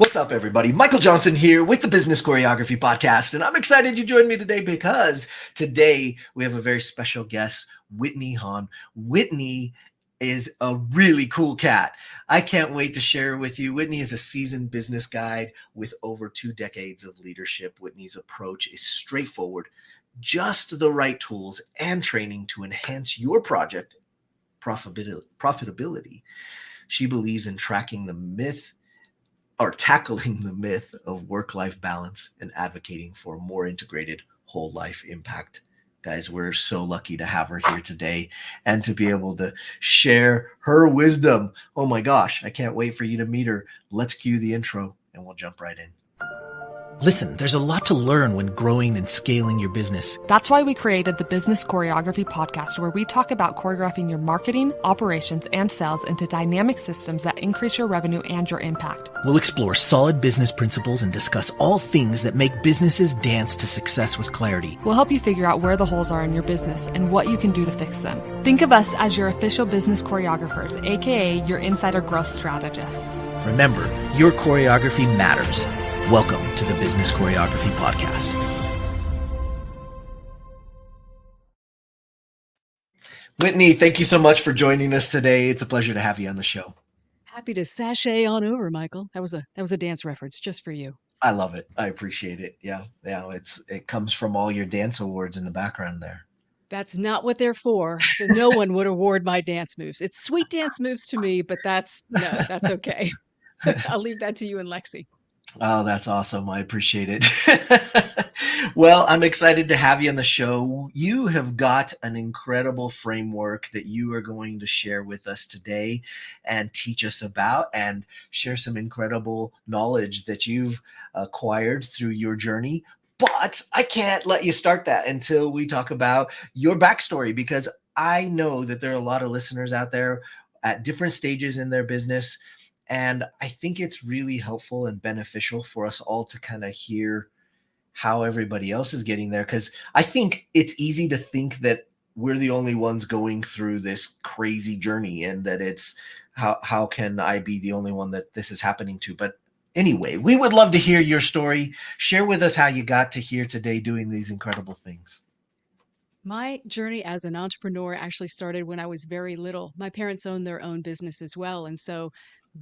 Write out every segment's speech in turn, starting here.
What's up, everybody? Michael Johnson here with the Business Choreography Podcast, and I'm excited you joined me today because today we have a very special guest, Whitney Hahn. Whitney is a really cool cat. I can't wait to share with you. Whitney is a seasoned business guide with over 2 decades of leadership. Whitney's approach is straightforward, just the right tools and training to enhance your project profitability. She believes in tackling the myth of work-life balance and advocating for a more integrated whole life impact. Guys, we're so lucky to have her here today and to be able to share her wisdom. Oh my gosh, I can't wait for you to meet her. Let's cue the intro and we'll jump right in. Listen, there's a lot to learn when growing and scaling your business. That's why we created the Business Choreography Podcast, where we talk about choreographing your marketing, operations, and sales into dynamic systems that increase your revenue and your impact. We'll explore solid business principles and discuss all things that make businesses dance to success with clarity. We'll help you figure out where the holes are in your business and what you can do to fix them. Think of us as your official business choreographers, aka your insider growth strategists. Remember, your choreography matters. Welcome to the Business Choreography Podcast. Whitney, thank you so much for joining us today. It's a pleasure to have you on the show. Happy to sashay on over, Michael. That was a dance reference just for you. I love it. I appreciate it. Yeah. It comes from all your dance awards in the background there. That's not what they're for. No one would award my dance moves. It's sweet dance moves to me, but that's okay. I'll leave that to you and Lexi. Oh, that's awesome. I appreciate it. Well, I'm excited to have you on the show. You have got an incredible framework that you are going to share with us today and teach us about and share some incredible knowledge that you've acquired through your journey. But I can't let you start that until we talk about your backstory, because I know that there are a lot of listeners out there at different stages in their business. And I think it's really helpful and beneficial for us all to kind of hear how everybody else is getting there. Because I think it's easy to think that we're the only ones going through this crazy journey and that it's how can I be the only one that this is happening to? But anyway, we would love to hear your story. Share with us how you got to here today doing these incredible things. My journey as an entrepreneur actually started when I was very little. My parents owned their own business as well. And so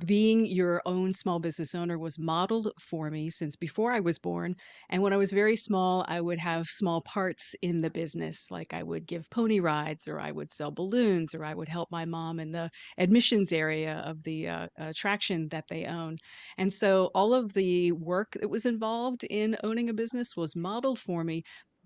being your own small business owner was modeled for me since before I was born. And when I was very small, I would have small parts in the business, like I would give pony rides, or I would sell balloons, or I would help my mom in the admissions area of the attraction that they own. And so all of the work that was involved in owning a business was modeled for me.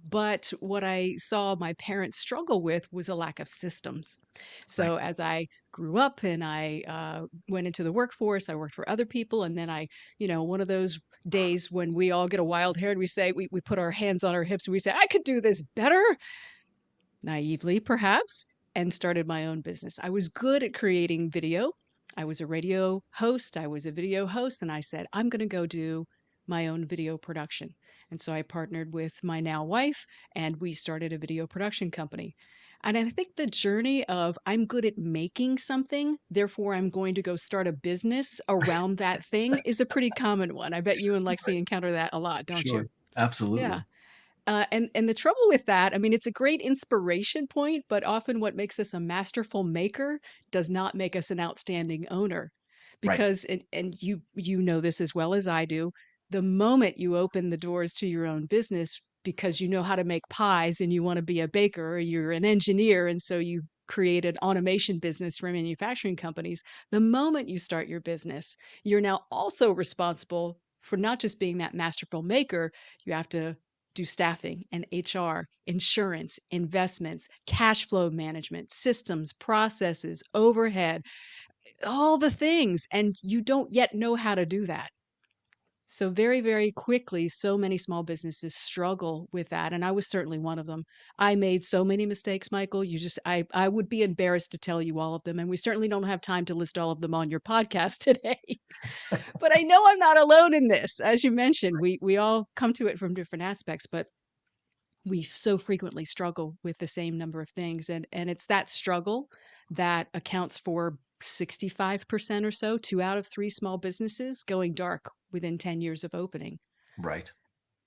But what I saw my parents struggle with was a lack of systems. Right. So as I grew up and I went into the workforce, I worked for other people. And then one of those days when we all get a wild hair and we say, we put our hands on our hips and we say, I could do this better, naively perhaps, and started my own business. I was good at creating video. I was a radio host. I was a video host. And I said, I'm going to go do my own video production. And so I partnered with my now wife and we started a video production company. And I think the journey of I'm good at making something, therefore I'm going to go start a business around that thing is a pretty common one. I bet you and Lexi encounter that a lot, don't you? Sure. Absolutely. Yeah. And the trouble with that, I mean, it's a great inspiration point, but often what makes us a masterful maker does not make us an outstanding owner. Right. Because and you know this as well as I do, the moment you open the doors to your own business because you know how to make pies and you want to be a baker, or you're an engineer and so you create an automation business for manufacturing companies, the moment you start your business, you're now also responsible for not just being that masterful maker, you have to do staffing and HR, insurance, investments, cash flow management, systems, processes, overhead, all the things. And you don't yet know how to do that. So very, very quickly, so many small businesses struggle with that. And I was certainly one of them. I made so many mistakes, Michael. I would be embarrassed to tell you all of them. And we certainly don't have time to list all of them on your podcast today. But I know I'm not alone in this. As you mentioned, we all come to it from different aspects, but we so frequently struggle with the same number of things. And it's that struggle that accounts for 65% or so, 2 out of 3 small businesses going dark within 10 years of opening. Right.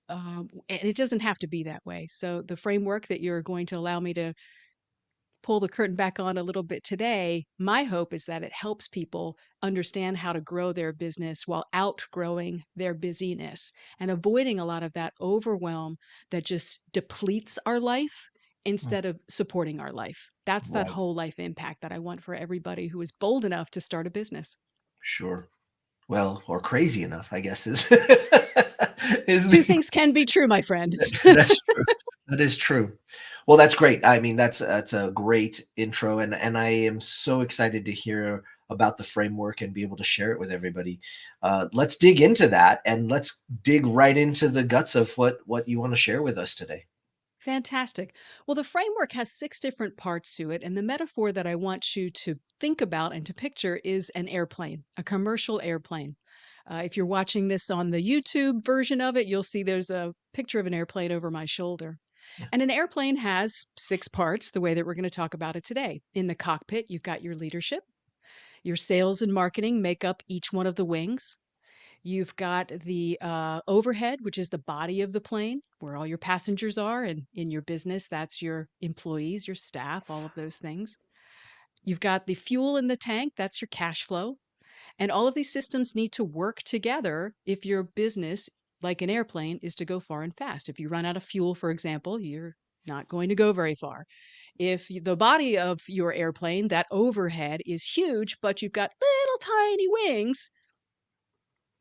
And it doesn't have to be that way. So the framework that you're going to allow me to pull the curtain back on a little bit today, my hope is that it helps people understand how to grow their business while outgrowing their busyness and avoiding a lot of that overwhelm that just depletes our life Mm. instead of supporting our life. That's that Right. whole life impact that I want for everybody who is bold enough to start a business. Sure. Well, or crazy enough, I guess is is Two the things can be true, my friend. that's true. That is true. Well, that's great. I mean, that's a great intro, and I am so excited to hear about the framework and be able to share it with everybody. Let's dig into that, and let's dig right into the guts of what you want to share with us today. Fantastic. Well, the framework has 6 different parts to it. And the metaphor that I want you to think about and to picture is an airplane, a commercial airplane. If you're watching this on the YouTube version of it, you'll see there's a picture of an airplane over my shoulder. And an airplane has 6 parts, the way that we're going to talk about it today. In the cockpit, you've got your leadership, your sales and marketing make up each one of the wings. You've got the overhead, which is the body of the plane, where all your passengers are. And in your business, that's your employees, your staff, all of those things. You've got the fuel in the tank, that's your cash flow. And all of these systems need to work together if your business, like an airplane, is to go far and fast. If you run out of fuel, for example, you're not going to go very far. If the body of your airplane, that overhead is huge, but you've got little tiny wings,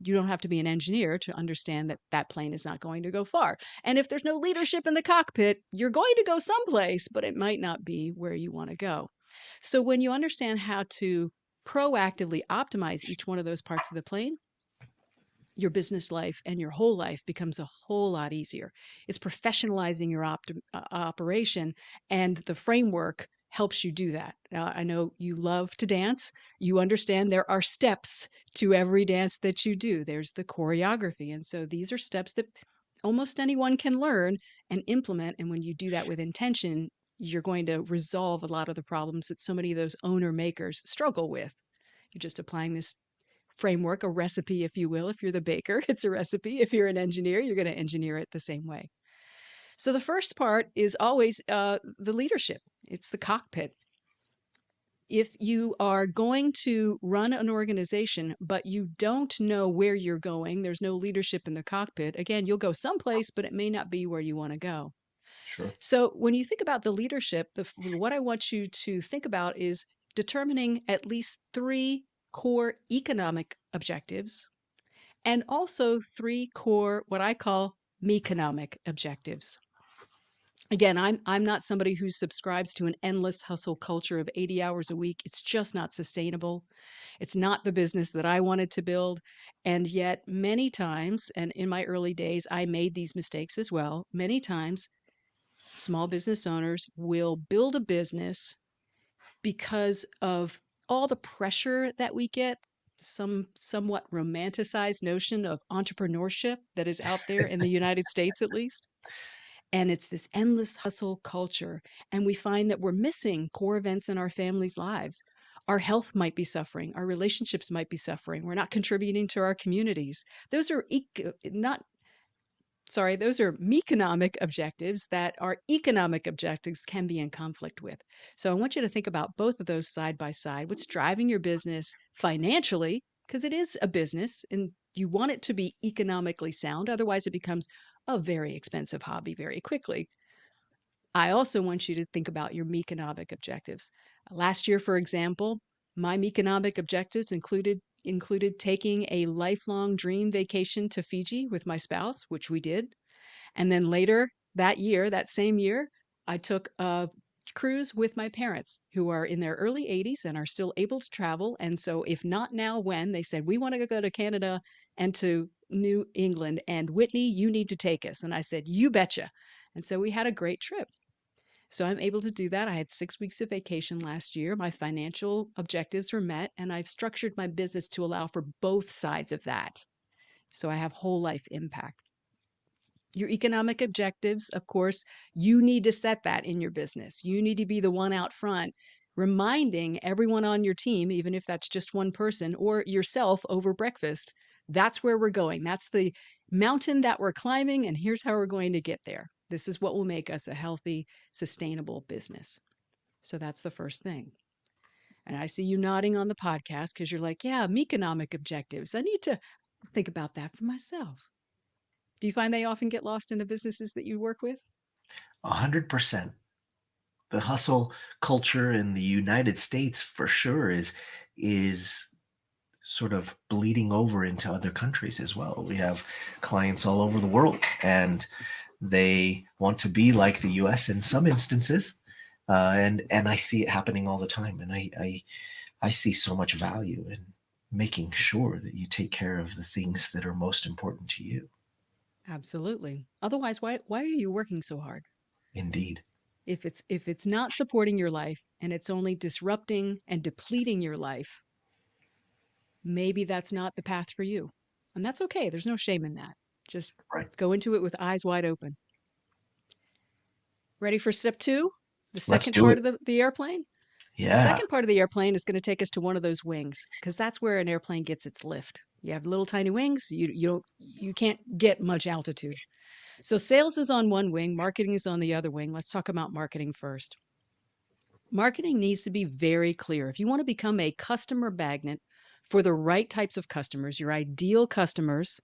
you don't have to be an engineer to understand that that plane is not going to go far. And if there's no leadership in the cockpit, you're going to go someplace, but it might not be where you want to go. So when you understand how to proactively optimize each one of those parts of the plane, your business life and your whole life becomes a whole lot easier. It's professionalizing your operation, and the framework helps you do that. Now, I know you love to dance. You understand there are steps to every dance that you do. There's the choreography. And so these are steps that almost anyone can learn and implement. And when you do that with intention, you're going to resolve a lot of the problems that so many of those owner makers struggle with. You're just applying this framework, a recipe, if you will. If you're the baker, it's a recipe. If you're an engineer, you're going to engineer it the same way. So the first part is always the leadership. It's the cockpit. If you are going to run an organization, but you don't know where you're going, there's no leadership in the cockpit, again, you'll go someplace, but it may not be where you want to go. Sure. So when you think about the leadership, what I want you to think about is determining at least 3 core economic objectives and also 3 core, what I call meconomic objectives. Again, I'm not somebody who subscribes to an endless hustle culture of 80 hours a week. It's just not sustainable. It's not the business that I wanted to build. And yet, many times, and in my early days, I made these mistakes as well. Many times, small business owners will build a business because of all the pressure that we get, some somewhat romanticized notion of entrepreneurship that is out there in the United States, at least. And it's this endless hustle culture. And we find that we're missing core events in our families' lives. Our health might be suffering. Our relationships might be suffering. We're not contributing to our communities. Those are not those are meconomic objectives that our economic objectives can be in conflict with. So I want you to think about both of those side by side. What's driving your business financially? Because it is a business and you want it to be economically sound. Otherwise, it becomes a very expensive hobby very quickly. I also want you to think about your meconomic objectives. Last year, for example, my meconomic objectives included taking a lifelong dream vacation to Fiji with my spouse, which we did. And then later that year, that same year, I took a cruise with my parents who are in their early 80s and are still able to travel. And so, if not now, when? They said, we want to go to Canada and to New England. And Whitney, you need to take us. And I said, you betcha. And so we had a great trip. So I'm able to do that. I had 6 weeks of vacation last year. My financial objectives were met, and I've structured my business to allow for both sides of that. So I have whole life impact. Your economic objectives, of course, you need to set that in your business. You need to be the one out front reminding everyone on your team, even if that's just one person or yourself over breakfast, that's where we're going. That's the mountain that we're climbing, and here's how we're going to get there. This is what will make us a healthy, sustainable business. So that's the first thing. And I see you nodding on the podcast because you're like, yeah, economic objectives. I need to think about that for myself. Do you find they often get lost in the businesses that you work with? 100%. The hustle culture in the United States for sure is sort of bleeding over into other countries as well. We have clients all over the world, and they want to be like the US in some instances. And I see it happening all the time. And I see so much value in making sure that you take care of the things that are most important to you. Absolutely. Otherwise, why are you working so hard? Indeed. If it's not supporting your life and it's only disrupting and depleting your life, maybe that's not the path for you. And that's okay. There's no shame in that. Just Right. go into it with eyes wide open. Ready for step two? The Let's second do part it. of the airplane? The Yeah. second part of the airplane is going to take us to one of those wings because that's where an airplane gets its lift. You have little tiny wings, you can't get much altitude. So sales is on one wing, marketing is on the other wing. Let's talk about marketing first. Marketing needs to be very clear. If you want to become a customer magnet for the right types of customers, your ideal customers,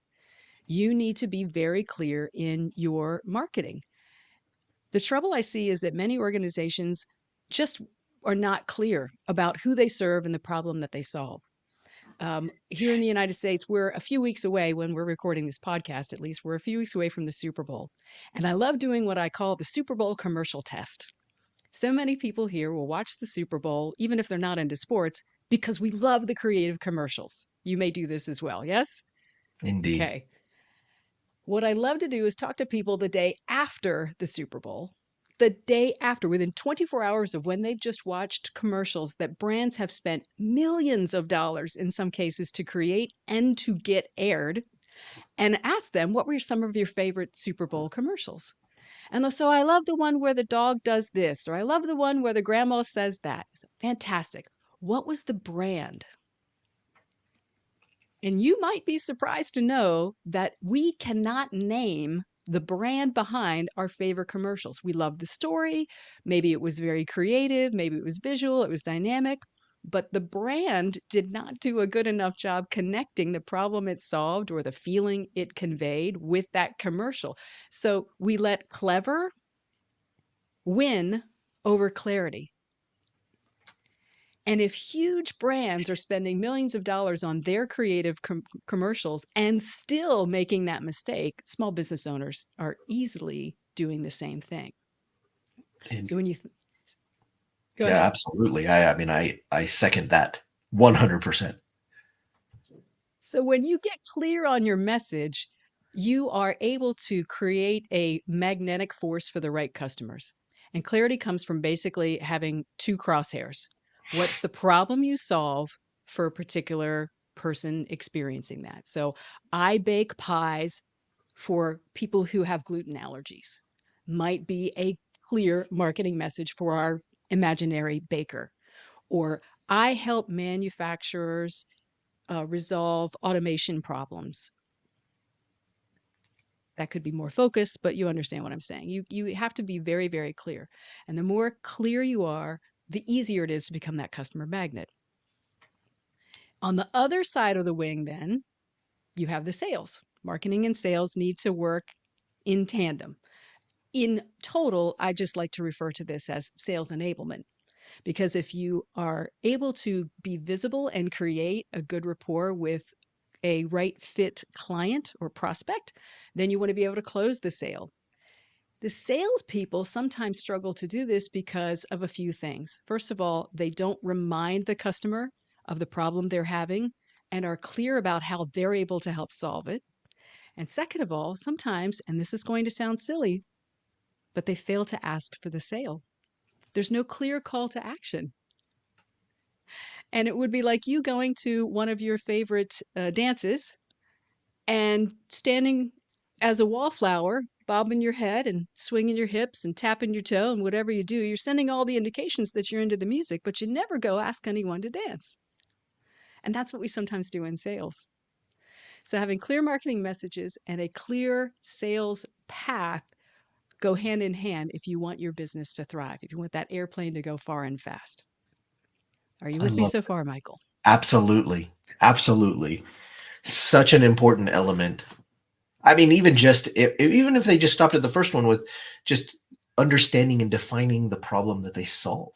you need to be very clear in your marketing. The trouble I see is that many organizations just are not clear about who they serve and the problem that they solve. Here in the United States, we're a few weeks away when we're recording this podcast, at least, we're a few weeks away from the Super Bowl. And I love doing what I call the Super Bowl commercial test. So many people here will watch the Super Bowl, even if they're not into sports, because we love the creative commercials. You may do this as well, yes? Indeed. Okay. What I love to do is talk to people the day after the Super Bowl, the day after, within 24 hours of when they've just watched commercials that brands have spent millions of dollars in some cases to create and to get aired, and ask them, what were some of your favorite Super Bowl commercials? And so I love the one where the dog does this, or I love the one where the grandma says that. Fantastic. What was the brand? And you might be surprised to know that we cannot name the brand behind our favorite commercials. We love the story. Maybe it was very creative. Maybe it was visual. It was dynamic. But the brand did not do a good enough job connecting the problem it solved or the feeling it conveyed with that commercial. So we let clever win over clarity. And if huge brands are spending millions of dollars on their creative commercials and still making that mistake, small business owners are easily doing the same thing. And So when you go yeah, ahead. absolutely. I second that 100%. So when you get clear on your message, you are able to create a magnetic force for the right customers. And clarity comes from basically having two crosshairs. What's the problem you solve for a particular person experiencing that? So I bake pies for people who have gluten allergies, might be a clear marketing message for our imaginary baker. Or I help manufacturers resolve automation problems. That could be more focused, but you understand what I'm saying. You have to be very, very clear. And the more clear you are, the easier it is to become that customer magnet. On the other side of the wing, then, you have the sales. Marketing and sales need to work in tandem. In total, I just like to refer to this as sales enablement. Because if you are able to be visible and create a good rapport with a right fit client or prospect, then you want to be able to close the sale. The salespeople sometimes struggle to do this because of a few things. First of all, they don't remind the customer of the problem they're having and are clear about how they're able to help solve it. And second of all, sometimes, and this is going to sound silly, but they fail to ask for the sale. There's no clear call to action. And it would be like you going to one of your favorite dances and standing as a wallflower bobbing your head and swinging your hips and tapping your toe and whatever you do, you're sending all the indications that you're into the music, but you never go ask anyone to dance. And that's what we sometimes do in sales. So having clear marketing messages and a clear sales path go hand in hand if you want your business to thrive, if you want that airplane to go far and fast. Are you I with me love so it. far, Michael? Absolutely. Absolutely. Such an important element. I mean, even just even if they just stopped at the first one with just understanding and defining the problem that they solve,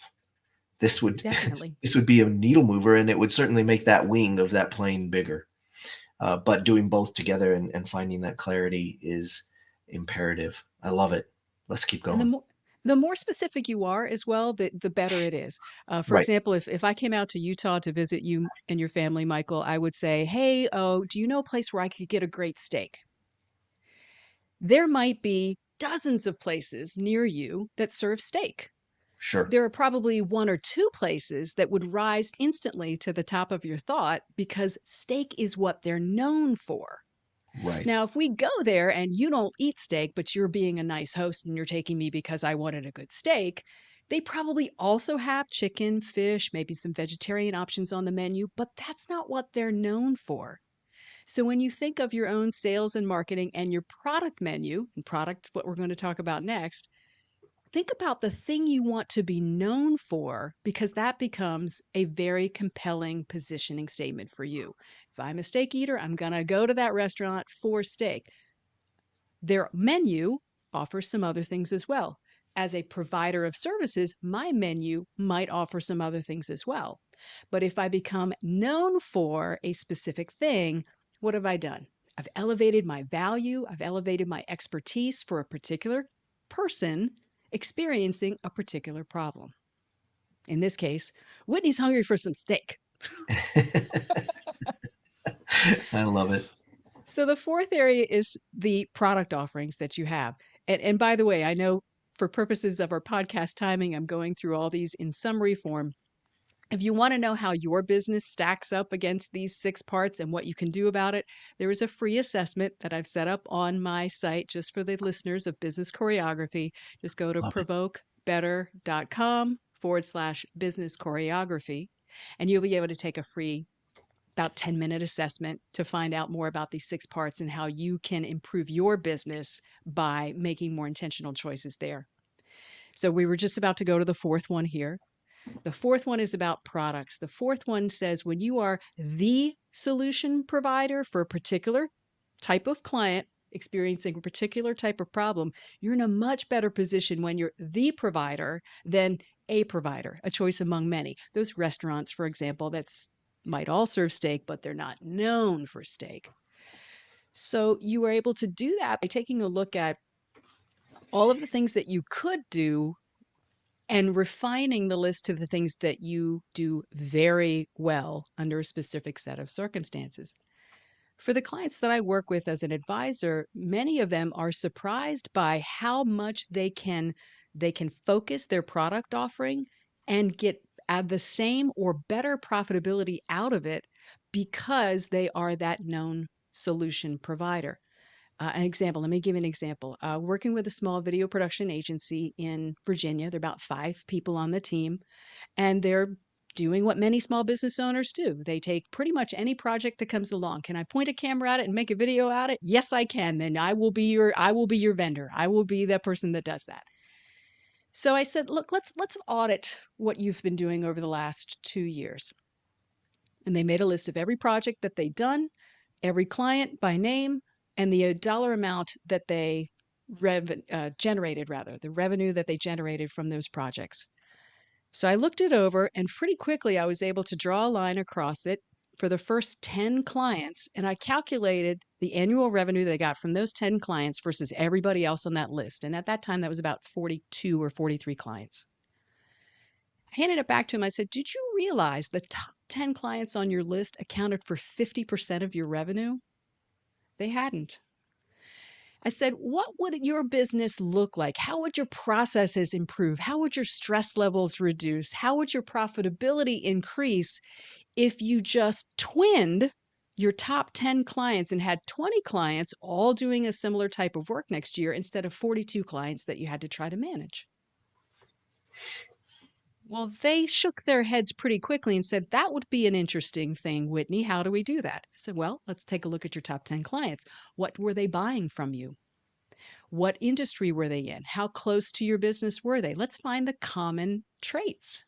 this would Definitely. this would be a needle mover, and it would certainly make that wing of that plane bigger. But doing both together and finding that clarity is imperative. I love it. Let's keep And going. the more specific you are as well, the better it is. For Right. example, if I came out to Utah to visit you and your family, Michael, I would say, hey, oh, do you know a place where I could get a great steak? There might be dozens of places near you that serve steak. Sure. There are probably one or two places that would rise instantly to the top of your thought because steak is what they're known for. Right. Now, if we go there and you don't eat steak, but you're being a nice host and you're taking me because I wanted a good steak, they probably also have chicken, fish, maybe some vegetarian options on the menu, but that's not what they're known for. So when you think of your own sales and marketing and your product menu, and product's what we're going to talk about next, think about the thing you want to be known for because that becomes a very compelling positioning statement for you. If I'm a steak eater, I'm going to go to that restaurant for steak. Their menu offers some other things as well. As a provider of services, my menu might offer some other things as well. But if I become known for a specific thing, what have I done? I've elevated my value, I've elevated my expertise for a particular person experiencing a particular problem. In this case, Whitney's hungry for some steak. I love it. So the fourth area is the product offerings that you have. And by the way, I know for purposes of our podcast timing, I'm going through all these in summary form. If you want to know how your business stacks up against these six parts and what you can do about it, there is a free assessment that I've set up on my site just for the listeners of Business Choreography. Just go to Love it. provokebetter.com/business choreography, and you'll be able to take a free about 10-minute assessment to find out more about these six parts and how you can improve your business by making more intentional choices there. So we were just about to go to the fourth one here. The fourth one is about products. The fourth one says when you are the solution provider for a particular type of client experiencing a particular type of problem, you're in a much better position when you're the provider than a provider, a choice among many. Those restaurants, for example, that's might all serve steak, but they're not known for steak. So you were able to do that by taking a look at all of the things that you could do and refining the list to the things that you do very well under a specific set of circumstances. For the clients that I work with as an advisor, many of them are surprised by how much they can focus their product offering and get the same or better profitability out of it because they are that known solution provider. An example, let me give you an example. Working with a small video production agency in Virginia, there are about 5 people on the team, and they're doing what many small business owners do. They take pretty much any project that comes along. Can I point a camera at it and make a video at it? Yes, I can. Then I will be your vendor. I will be the person that does that. So I said, look, let's audit what you've been doing over the last 2 years. And they made a list of every project that they'd done, every client by name, and the dollar amount that they generated, rather, the revenue that they generated from those projects. So I looked it over, and pretty quickly I was able to draw a line across it for the first 10 clients. And I calculated the annual revenue they got from those 10 clients versus everybody else on that list. And at that time, that was about 42 or 43 clients. I handed it back to him. I said, did you realize the top 10 clients on your list accounted for 50% of your revenue? They hadn't. I said, what would your business look like? How would your processes improve? How would your stress levels reduce? How would your profitability increase if you just twinned your top 10 clients and had 20 clients all doing a similar type of work next year instead of 42 clients that you had to try to manage? Well, they shook their heads pretty quickly and said, that would be an interesting thing, Whitney. How do we do that? I said, well, let's take a look at your top 10 clients. What were they buying from you? What industry were they in? How close to your business were they? Let's find the common traits.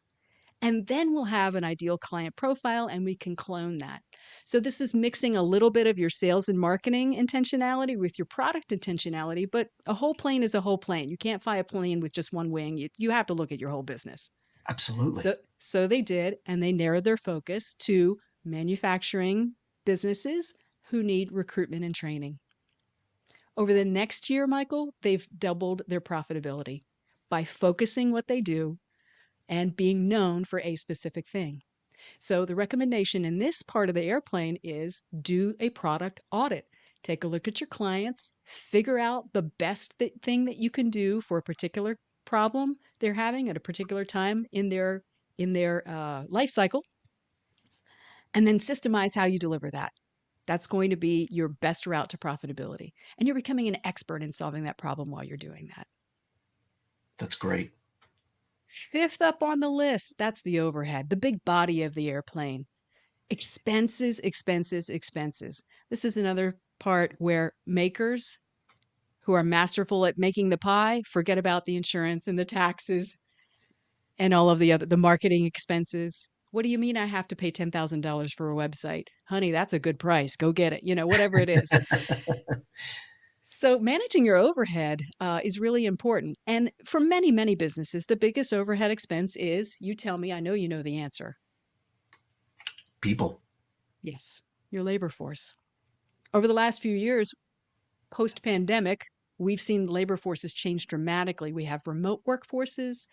And then we'll have an ideal client profile and we can clone that. So this is mixing a little bit of your sales and marketing intentionality with your product intentionality, but a whole plane is a whole plane. You can't fly a plane with just one wing. You have to look at your whole business. Absolutely. So they did, and they narrowed their focus to manufacturing businesses who need recruitment and training. Over the next year, Michael, they've doubled their profitability by focusing what they do and being known for a specific thing. So the recommendation in this part of the airplane is do a product audit. Take a look at your clients, figure out the best thing that you can do for a particular problem they're having at a particular time in their life cycle, and then systemize how you deliver that. That's going to be your best route to profitability. And you're becoming an expert in solving that problem while you're doing that. That's great. Fifth up on the list, that's the overhead, the big body of the airplane. Expenses, expenses, expenses. This is another part where makers who are masterful at making the pie forget about the insurance and the taxes and all of the marketing expenses. What do you mean I have to pay $10,000 for a website? Honey, that's a good price. Go get it. Whatever it is. So managing your overhead is really important. And for many, many businesses, the biggest overhead expense is, you tell me, I know you know the answer. People. Yes, your labor force. Over the last few years, post-pandemic, we've seen labor forces change dramatically. We have remote workforces.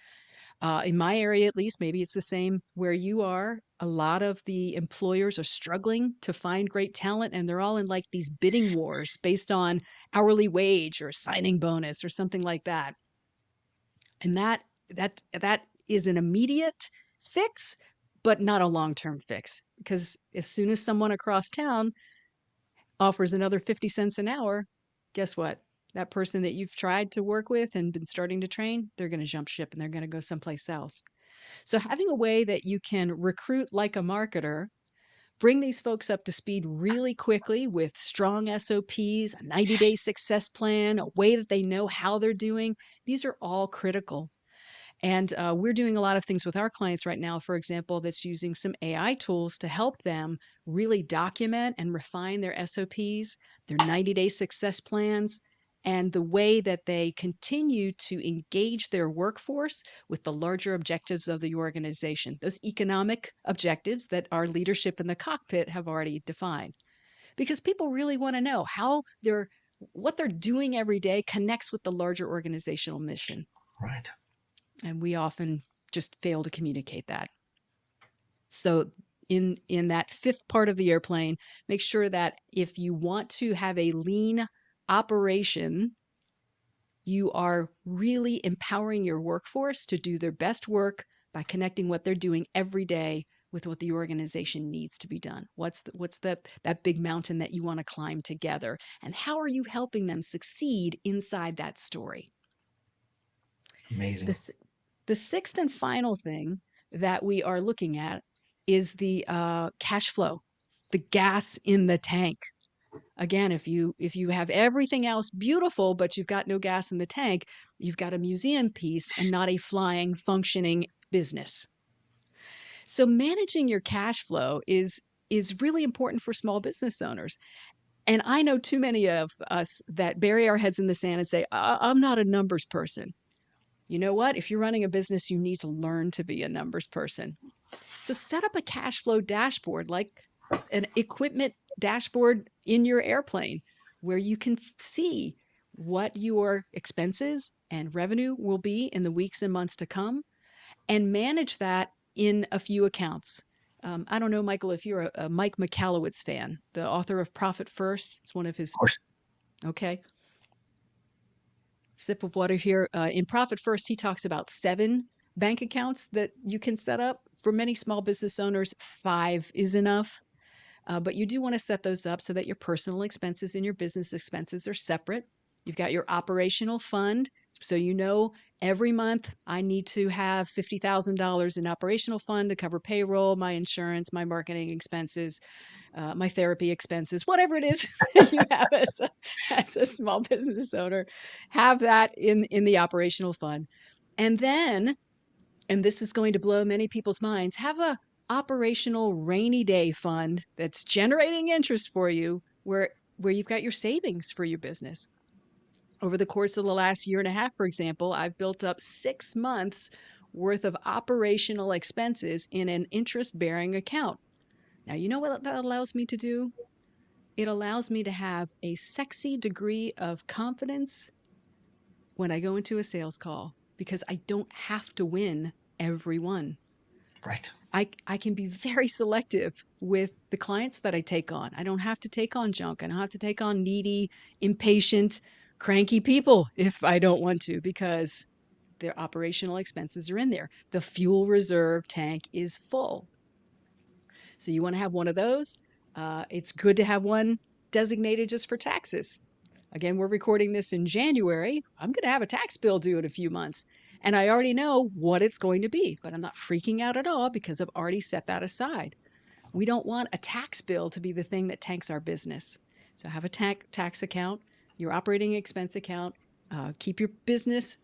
In my area, at least, maybe it's the same where you are. A lot of the employers are struggling to find great talent, and they're all in like these bidding wars based on hourly wage or signing bonus or something like that. And that is an immediate fix, but not a long-term fix, because as soon as someone across town offers another 50 cents an hour, guess what? That person that you've tried to work with and been starting to train, they're going to jump ship and they're going to go someplace else. So having a way that you can recruit like a marketer, bring these folks up to speed really quickly with strong SOPs, a 90-day success plan, a way that they know how they're doing, these are all critical. And we're doing a lot of things with our clients right now, for example, that's using some AI tools to help them really document and refine their SOPs, their 90-day success plans, and the way that they continue to engage their workforce with the larger objectives of the organization, those economic objectives that our leadership in the cockpit have already defined. Because people really want to know how what they're doing every day connects with the larger organizational mission. Right. And we often just fail to communicate that. So in that fifth part of the airplane, make sure that if you want to have a lean operation, you are really empowering your workforce to do their best work by connecting what they're doing every day with what the organization needs to be done. What's that big mountain that you want to climb together, and how are you helping them succeed inside that story? Amazing. The sixth and final thing that we are looking at is the cash flow, the gas in the tank. Again, if you have everything else beautiful, but you've got no gas in the tank, you've got a museum piece and not a flying, functioning business. So managing your cash flow is really important for small business owners. And I know too many of us that bury our heads in the sand and say, I'm not a numbers person. You know what? If you're running a business, you need to learn to be a numbers person. So set up a cash flow dashboard, like an equipment dashboard in your airplane, where you can see what your expenses and revenue will be in the weeks and months to come, and manage that in a few accounts. I don't know, Michael, if you're a Mike Michalowicz fan, the author of Profit First. It's one of his. Of course. Okay. Sip of water here. In Profit First, he talks about 7 bank accounts that you can set up. For many small business owners, 5 is enough. But you do want to set those up so that your personal expenses and your business expenses are separate. You've got your operational fund. So you know every month I need to have $50,000 in operational fund to cover payroll, my insurance, my marketing expenses, my therapy expenses, whatever it is that you have as a small business owner, have that in the operational fund. And then, and this is going to blow many people's minds, have a operational rainy day fund that's generating interest for you where you've got your savings for your business. Over the course of the last year and a half, for example, I've built up 6 months worth of operational expenses in an interest bearing account. Now, you know what that allows me to do? It allows me to have a sexy degree of confidence when I go into a sales call because I don't have to win every one. Right. I can be very selective with the clients that I take on. I don't have to take on junk. I don't have to take on needy, impatient, cranky people if I don't want to because their operational expenses are in there. The fuel reserve tank is full. So you want to have one of those. It's good to have one designated just for taxes. Again, we're recording this in January. I'm going to have a tax bill due in a few months. And I already know what it's going to be, but I'm not freaking out at all because I've already set that aside. We don't want a tax bill to be the thing that tanks our business. So have a tax account, your operating expense account, keep your business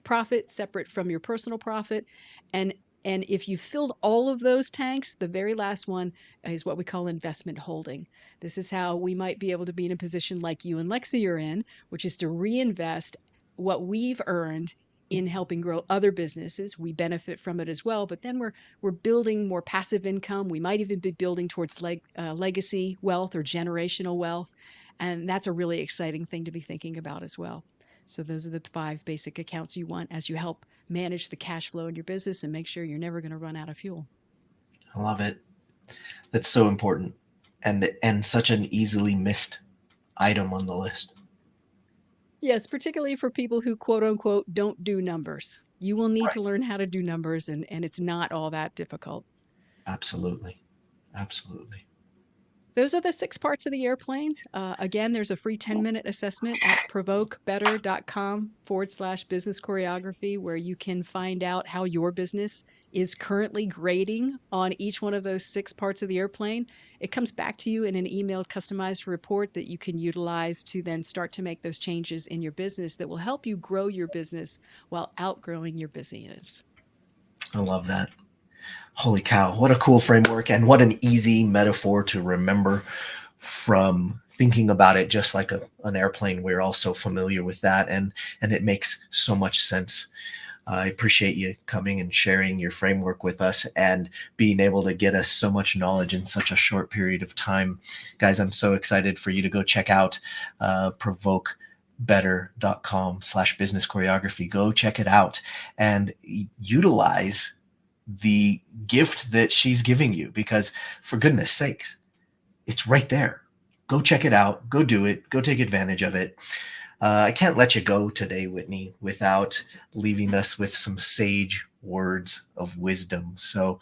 profit separate from your personal profit. And and if you filled all of those tanks, the very last one is what we call investment holding. This is how we might be able to be in a position like you and Lexi are in, which is to reinvest what we've earned in helping grow other businesses. We benefit from it as well, but then we're building more passive income. We might even be building towards legacy wealth or generational wealth, and that's a really exciting thing to be thinking about as well. So those are the 5 basic accounts you want as you help manage the cash flow in your business and make sure you're never going to run out of fuel. I love it. That's so important and such an easily missed item on the list. Yes, particularly for people who quote unquote don't do numbers. You will need Right. to learn how to do numbers and it's not all that difficult. Absolutely. Absolutely. Those are the 6 parts of the airplane. Again, there's a free 10-minute assessment at provokebetter.com/business choreography, where you can find out how your business is currently grading on each one of those 6 parts of the airplane. It comes back to you in an emailed customized report that you can utilize to then start to make those changes in your business that will help you grow your business while outgrowing your busyness. I love that. Holy cow. What a cool framework and what an easy metaphor to remember from thinking about it just like an airplane. We're all so familiar with that and it makes so much sense. I appreciate you coming and sharing your framework with us and being able to get us so much knowledge in such a short period of time. Guys, I'm so excited for you to go check out provokebetter.com/business choreography. Go check it out and utilize the gift that she's giving you because for goodness sakes, it's right there. Go check it out. Go do it. Go take advantage of it. I can't let you go today, Whitney, without leaving us with some sage words of wisdom. So,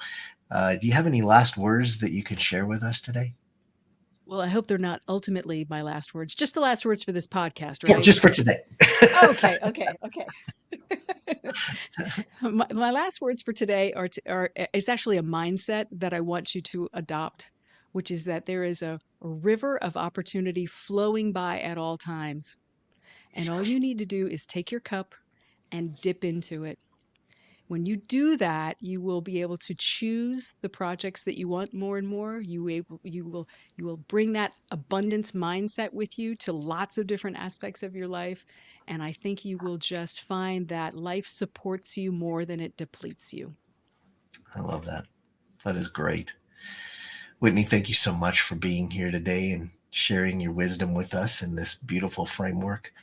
do you have any last words that you could share with us today? Well, I hope they're not ultimately my last words, just the last words for this podcast, For right? just for today. Okay, okay, okay. My last words for today are it's actually a mindset that I want you to adopt, which is that there is a river of opportunity flowing by at all times. And all you need to do is take your cup and dip into it. When you do that, you will be able to choose the projects that you want more and more. You will bring that abundance mindset with you to lots of different aspects of your life, and I think you will just find that life supports you more than it depletes you. I love that. That is great. Whitney, thank you so much for being here today and sharing your wisdom with us in this beautiful framework.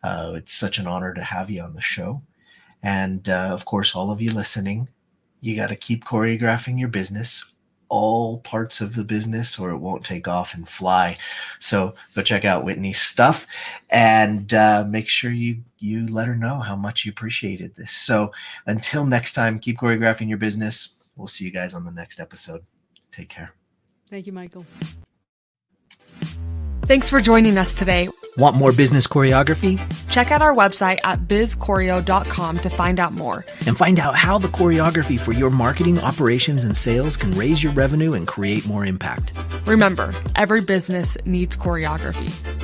It's such an honor to have you on the show. And of course, all of you listening, you got to keep choreographing your business, all parts of the business, or it won't take off and fly. So go check out Whitney's stuff and make sure you let her know how much you appreciated this. So until next time, keep choreographing your business. We'll see you guys on the next episode. Take care. Thank you, Michael. Thanks for joining us today. Want more business choreography? Check out our website at bizchoreo.com to find out more. And find out how the choreography for your marketing, operations, and sales can raise your revenue and create more impact. Remember, every business needs choreography.